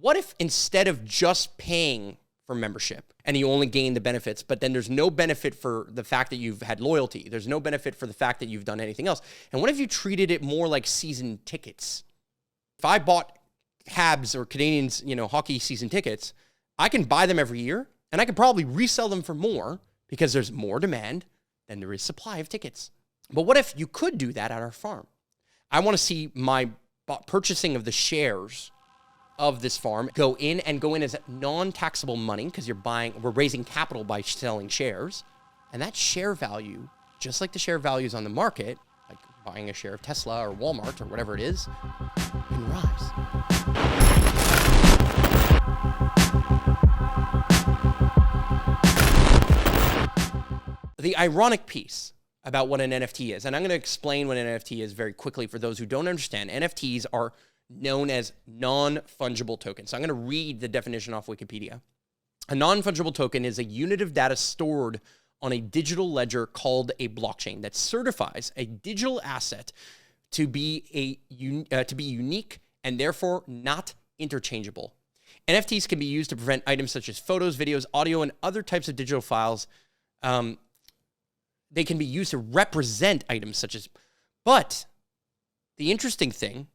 what if instead of just paying for membership and you only gain the benefits, but then there's no benefit for the fact that you've had loyalty, there's no benefit for the fact that you've done anything else, and what if you treated it more like season tickets? If I bought Habs or Canadians, hockey season tickets, I can buy them every year and I can probably resell them for more because there's more demand than there is supply of tickets. But what if you could do that at our farm? I want to see my purchasing of the shares of this farm go in as non-taxable money because we're raising capital by selling shares. And that share value, just like the share values on the market, like buying a share of Tesla or Walmart or whatever it is, can rise. The ironic piece about what an NFT is, and I'm going to explain what an NFT is very quickly for those who don't understand. NFTs are known as non-fungible tokens. So I'm going to read the definition off Wikipedia. A non-fungible token is a unit of data stored on a digital ledger called a blockchain that certifies a digital asset to be unique and therefore not interchangeable. NFTs can be used to prevent items such as photos, videos, audio, and other types of digital files. They can be used to represent items but the interesting thing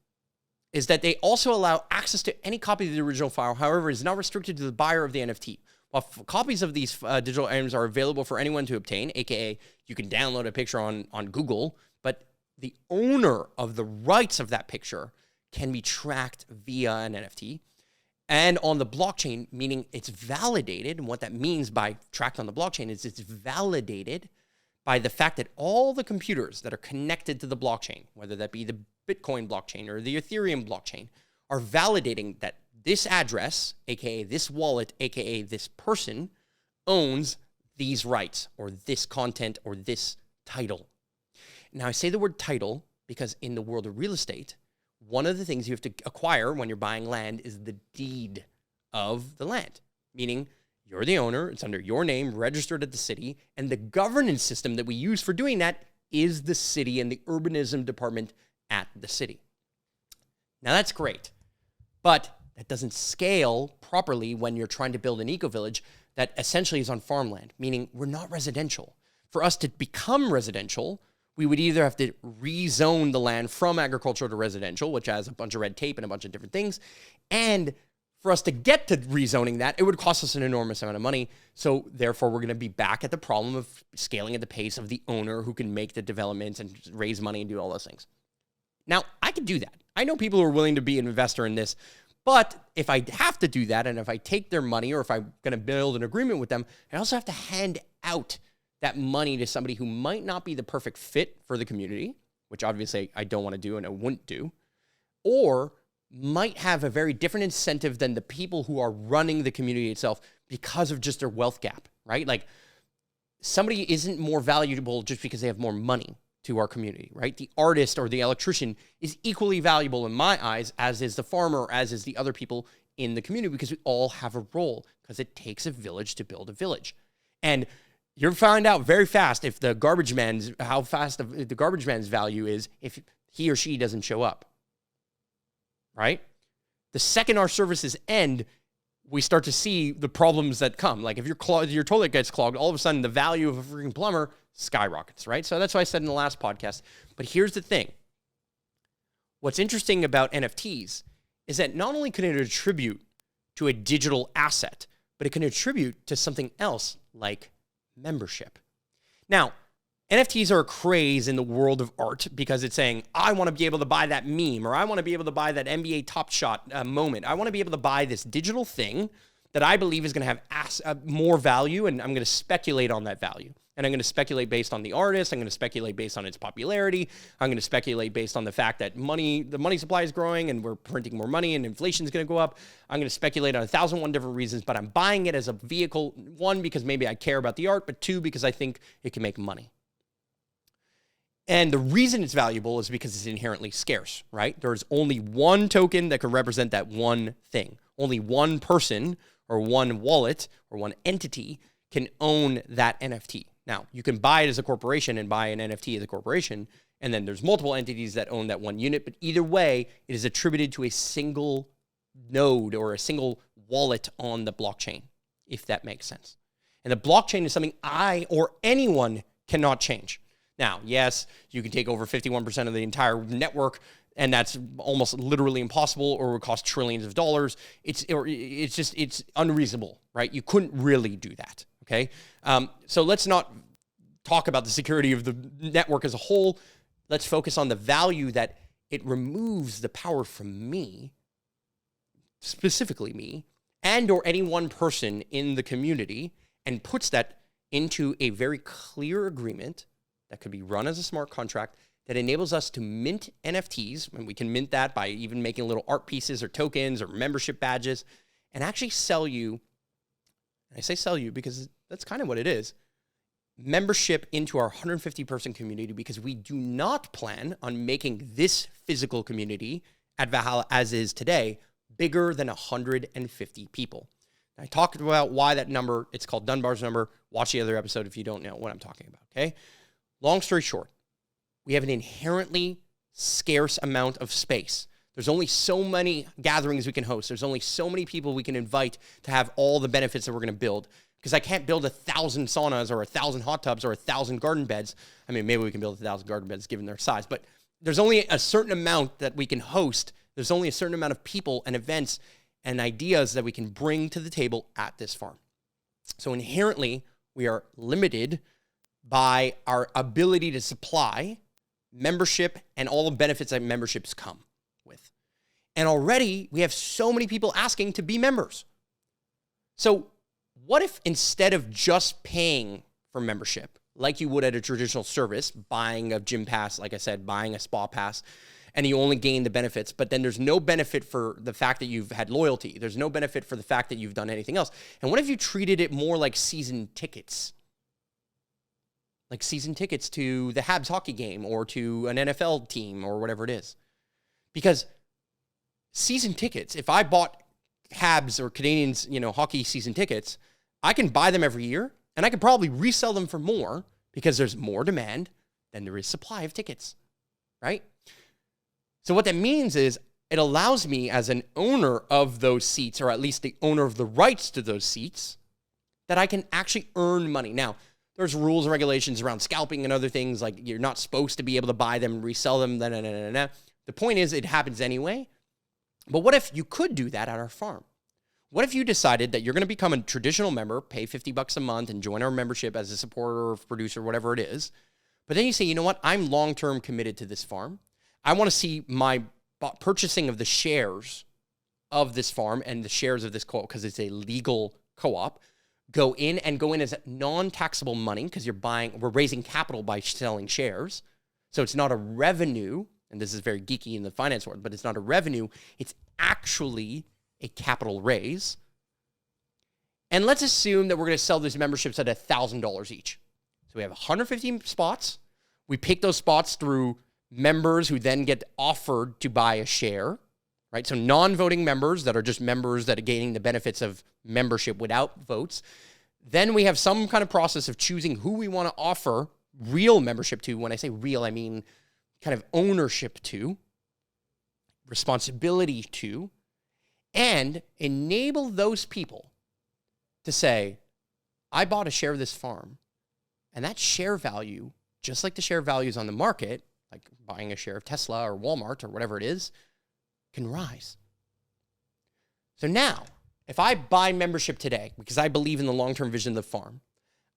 is that they also allow access to any copy of the original file. However, it is not restricted to the buyer of the NFT. While copies of these digital items are available for anyone to obtain, aka you can download a picture on Google, but the owner of the rights of that picture can be tracked via an NFT and on the blockchain, meaning it's validated. And what that means by tracked on the blockchain is it's validated by the fact that all the computers that are connected to the blockchain, whether that be the Bitcoin blockchain or the Ethereum blockchain, are validating that this address, aka this wallet, aka this person, owns these rights or this content or this title. Now, I say the word title because in the world of real estate, one of the things you have to acquire when you're buying land is the deed of the land, meaning you're the owner, it's under your name, registered at the city, and the governance system that we use for doing that is the city and the urbanism department at the city. Now that's great, but that doesn't scale properly when you're trying to build an eco-village that essentially is on farmland, meaning we're not residential. For us to become residential, we would either have to rezone the land from agricultural to residential, which has a bunch of red tape and a bunch of different things, and for us to get to rezoning that, it would cost us an enormous amount of money. So therefore, we're going to be back at the problem of scaling at the pace of the owner who can make the developments and raise money and do all those things. Now, I can do that. I know people who are willing to be an investor in this, but if I have to do that and if I take their money or if I'm going to build an agreement with them, I also have to hand out that money to somebody who might not be the perfect fit for the community, which obviously I don't want to do and I wouldn't do, or might have a very different incentive than the people who are running the community itself because of just their wealth gap, right? Like somebody isn't more valuable just because they have more money to our community, right? The artist or the electrician is equally valuable in my eyes, as is the farmer, as is the other people in the community, because we all have a role, because it takes a village to build a village. And you'll find out very fast if the garbage man's, how fast the garbage man's value is if he or she doesn't show up. Right? The second our services end, we start to see the problems that come. Like if your toilet gets clogged, all of a sudden the value of a freaking plumber skyrockets, right? So that's what I said in the last podcast. But here's the thing. What's interesting about NFTs is that not only can it attribute to a digital asset, but it can attribute to something else like membership. Now, NFTs are a craze in the world of art because it's saying, I want to be able to buy that meme, or I want to be able to buy that NBA Top Shot moment. I want to be able to buy this digital thing that I believe is going to have more value, and I'm going to speculate on that value. And I'm going to speculate based on the artist. I'm going to speculate based on its popularity. I'm going to speculate based on the fact that the money supply is growing and we're printing more money and inflation is going to go up. I'm going to speculate on 1,001 different reasons, but I'm buying it as a vehicle, one, because maybe I care about the art, but two, because I think it can make money. And the reason it's valuable is because it's inherently scarce, right? There's only one token that can represent that one thing. Only one person or one wallet or one entity can own that NFT. Now, you can buy it as a corporation and buy an NFT as a corporation, and then there's multiple entities that own that one unit, but either way, it is attributed to a single node or a single wallet on the blockchain, if that makes sense. And the blockchain is something I or anyone cannot change. Now, yes, you can take over 51% of the entire network, and that's almost literally impossible, or would cost trillions of dollars. It's unreasonable, right? You couldn't really do that, okay? So let's not talk about the security of the network as a whole. Let's focus on the value that it removes the power from me, specifically me, and or any one person in the community, and puts that into a very clear agreement that could be run as a smart contract that enables us to mint NFTs, and we can mint that by even making little art pieces or tokens or membership badges, and actually sell you, and I say sell you because that's kind of what it is, membership into our 150-person community, because we do not plan on making this physical community at Valhalla, as is today, bigger than 150 people. I talked about why that number, it's called Dunbar's number. Watch the other episode if you don't know what I'm talking about, okay? Long story short, we have an inherently scarce amount of space. There's only so many gatherings we can host. There's only so many people we can invite to have all the benefits that we're going to build. Because I can't build 1,000 saunas or 1,000 hot tubs or 1,000 garden beds. I mean, maybe we can build 1,000 garden beds given their size, but there's only a certain amount that we can host. There's only a certain amount of people and events and ideas that we can bring to the table at this farm. So inherently, we are limited by our ability to supply membership and all the benefits that memberships come with. And already we have so many people asking to be members. So what if instead of just paying for membership, like you would at a traditional service, buying a gym pass, like I said, buying a spa pass, and you only gain the benefits, but then there's no benefit for the fact that you've had loyalty. There's no benefit for the fact that you've done anything else. And what if you treated it more like season tickets? Like season tickets to the Habs hockey game or to an NFL team or whatever it is. Because season tickets, if I bought Habs or Canadians, hockey season tickets, I can buy them every year and I could probably resell them for more because there's more demand than there is supply of tickets, right? So what that means is it allows me as an owner of those seats, or at least the owner of the rights to those seats, that I can actually earn money. Now, there's rules and regulations around scalping and other things, like you're not supposed to be able to buy them, resell them, The point is it happens anyway. But what if you could do that at our farm? What if you decided that you're going to become a traditional member, pay $50 a month and join our membership as a supporter or producer, whatever it is. But then you say, you know what? I'm long-term committed to this farm. I want to see my purchasing of the shares of this farm and the shares of this co-op, because it's a legal co-op, go in as non-taxable money, because we're raising capital by selling shares. So it's not a revenue, and this is very geeky in the finance world, but it's not a revenue. It's actually a capital raise. And let's assume that we're going to sell these memberships at $1,000 each. So we have 150 spots. We pick those spots through members who then get offered to buy a share, right? So non-voting members that are just members that are gaining the benefits of membership without votes. Then we have some kind of process of choosing who we want to offer real membership to. When I say real, I mean kind of ownership to, responsibility to, and enable those people to say, I bought a share of this farm, and that share value, just like the share values on the market, like buying a share of Tesla or Walmart or whatever it is, can rise. So now, if I buy membership today, because I believe in the long-term vision of the farm,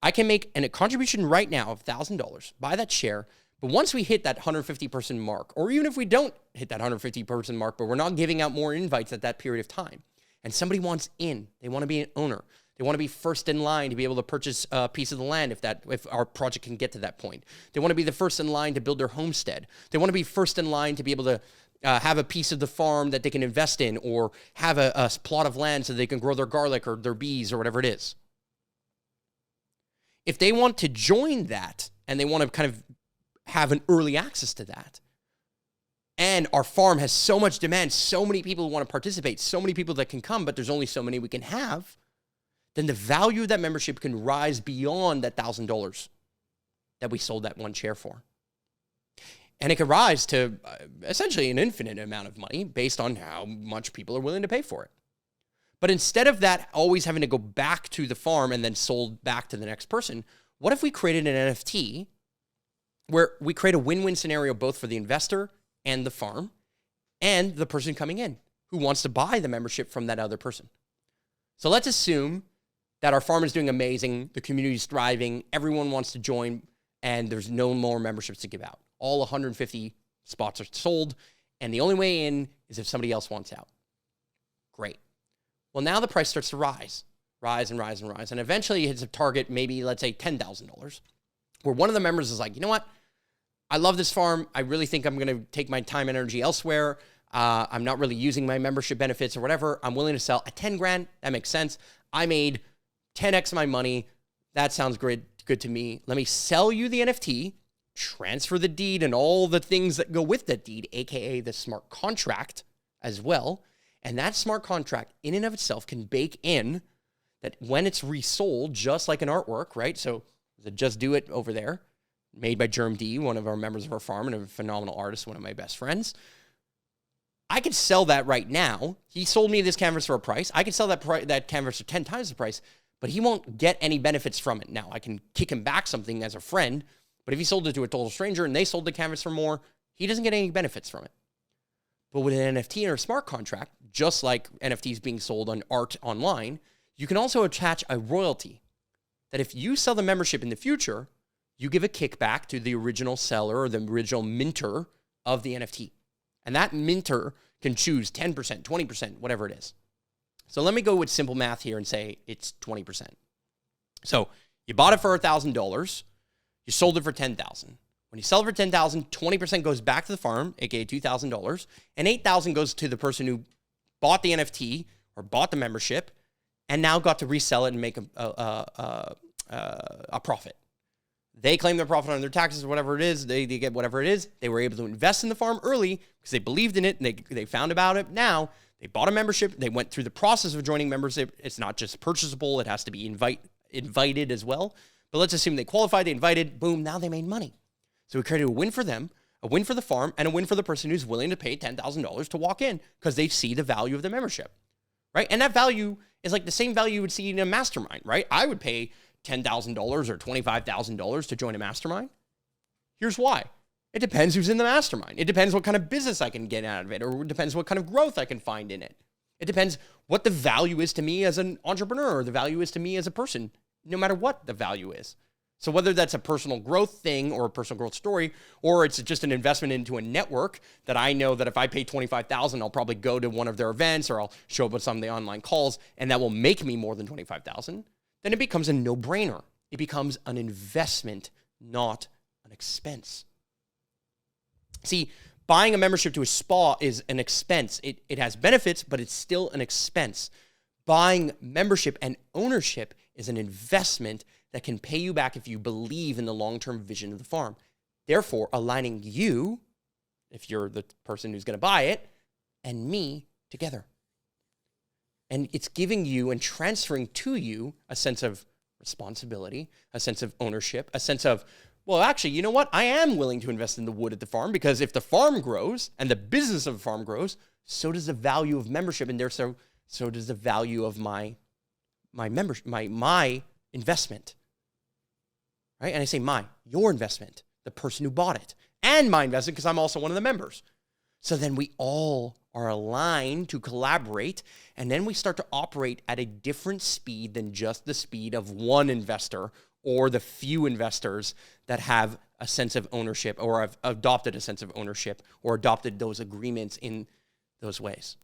I can make a contribution right now of $1,000, buy that share. But once we hit that 150-person mark, or even if we don't hit that 150-person mark, but we're not giving out more invites at that period of time, and somebody wants in, they want to be an owner, they want to be first in line to be able to purchase a piece of the land if our project can get to that point. They want to be the first in line to build their homestead. They want to be first in line to be able to have a piece of the farm that they can invest in, or have a plot of land so they can grow their garlic or their bees or whatever it is. If they want to join that and they want to kind of have an early access to that, and our farm has so much demand, so many people who want to participate, so many people that can come, but there's only so many we can have, then the value of that membership can rise beyond that $1,000 that we sold that one share for. And it could rise to essentially an infinite amount of money based on how much people are willing to pay for it. But instead of that always having to go back to the farm and then sold back to the next person, what if we created an NFT where we create a win-win scenario both for the investor and the farm and the person coming in who wants to buy the membership from that other person? So let's assume that our farm is doing amazing, the community is thriving, everyone wants to join, and there's no more memberships to give out. All 150 spots are sold, and the only way in is if somebody else wants out. Great. Well, now the price starts to rise. And eventually it hits a target, maybe let's say $10,000, where one of the members is like, you know what? I love this farm. I really think I'm going to take my time and energy elsewhere. I'm not really using my membership benefits or whatever. I'm willing to sell at 10 grand. That makes sense. I made 10x my money. That sounds good to me. Let me sell you the NFT, transfer the deed and all the things that go with that deed, aka the smart contract as well. And that smart contract in and of itself can bake in that when it's resold, just like an artwork, right? So the Just Do It over there, made by Germ D, one of our members of our farm and a phenomenal artist, one of my best friends. I could sell that right now. He sold me this canvas for a price. I could sell that canvas for 10 times the price, but he won't get any benefits from it. Now, I can kick him back something as a friend, but if he sold it to a total stranger and they sold the canvas for more, he doesn't get any benefits from it. But with an NFT or a smart contract, just like NFTs being sold on art online, you can also attach a royalty that if you sell the membership in the future, you give a kickback to the original seller or the original minter of the NFT. And that minter can choose 10%, 20%, whatever it is. So let me go with simple math here and say it's 20%. So you bought it for $1,000. You sold it for $10,000. When you sell it for $10,000, 20% goes back to the farm, aka $2,000, and $8,000 goes to the person who bought the NFT or bought the membership and now got to resell it and make a profit. They claim their profit on their taxes, whatever it is. They get whatever it is. They were able to invest in the farm early because they believed in it and they found about it now. They bought a membership. They went through the process of joining membership. It's not just purchasable. It has to be invited as well. But let's assume they qualified, they invited, boom, now they made money. So we created a win for them, a win for the farm, and a win for the person who's willing to pay $10,000 to walk in because they see the value of the membership, right? And that value is like the same value you would see in a mastermind, right? I would pay $10,000 or $25,000 to join a mastermind. Here's why. It depends who's in the mastermind. It depends what kind of business I can get out of it, or it depends what kind of growth I can find in it. It depends what the value is to me as an entrepreneur, or the value is to me as a person, no matter what the value is. So whether that's a personal growth thing or a personal growth story, or it's just an investment into a network that I know that if I pay $25,000, I'll probably go to one of their events or I'll show up at some of the online calls and that will make me more than $25,000, then it becomes a no-brainer. It becomes an investment, not an expense. See, buying a membership to a spa is an expense. It has benefits, but it's still an expense. Buying membership and ownership is an investment that can pay you back if you believe in the long-term vision of the farm. Therefore, aligning you, if you're the person who's going to buy it, and me together. And it's giving you and transferring to you a sense of responsibility, a sense of ownership, a sense of, well, actually, you know what? I am willing to invest in the wood at the farm because if the farm grows and the business of the farm grows, so does the value of membership, and so does the value of my membership, my investment. Right? And I say your investment, the person who bought it, and my investment because I'm also one of the members. So then we all are aligned to collaborate, and then we start to operate at a different speed than just the speed of one investor or the few investors that have a sense of ownership or have adopted a sense of ownership or adopted those agreements in those ways.